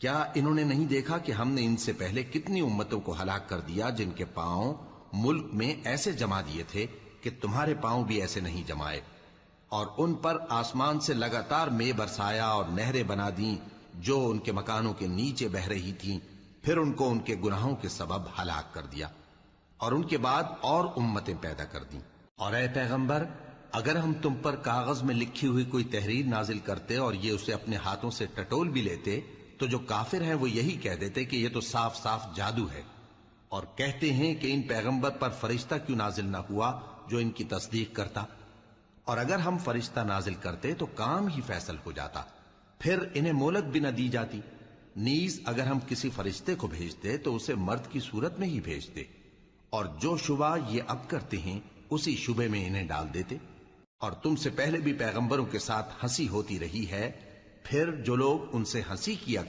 کیا انہوں نے نہیں دیکھا کہ ہم نے ان سے پہلے کتنی امتوں کو ہلاک کر دیا جن کے پاؤں ملک میں ایسے جما دیے تھے کہ تمہارے پاؤں بھی ایسے نہیں جمائے، اور ان پر آسمان سے لگاتار مے برسایا اور نہریں بنا دیں جو ان کے مکانوں کے نیچے بہ رہی تھیں، پھر ان کو ان کے گناہوں کے سبب ہلاک کر دیا، اور ان کے بعد اور امتیں پیدا کر دیں۔ اور اے پیغمبر، اگر ہم تم پر کاغذ میں لکھی ہوئی کوئی تحریر نازل کرتے اور یہ اسے اپنے ہاتھوں سے ٹٹول بھی لیتے تو جو کافر ہیں وہ یہی کہہ دیتے کہ یہ تو صاف صاف جادو ہے، اور کہتے ہیں کہ ان پیغمبر پر فرشتہ کیوں نازل نہ ہوا جو ان کی تصدیق کرتا، اور اگر ہم فرشتہ نازل کرتے تو کام ہی فیصل ہو جاتا، پھر انہیں مہلت بھی نہ دی جاتی۔ نیز اگر ہم کسی فرشتے کو بھیجتے تو اسے مرد کی صورت میں ہی بھیجتے، اور جو شبہ یہ اب کرتے ہیں اسی شبے میں انہیں ڈال دیتے۔ اور تم سے پہلے بھی پیغمبروں کے ساتھ ہنسی ہوتی رہی ہے، پھر جو لوگ ان سے ہنسی کیا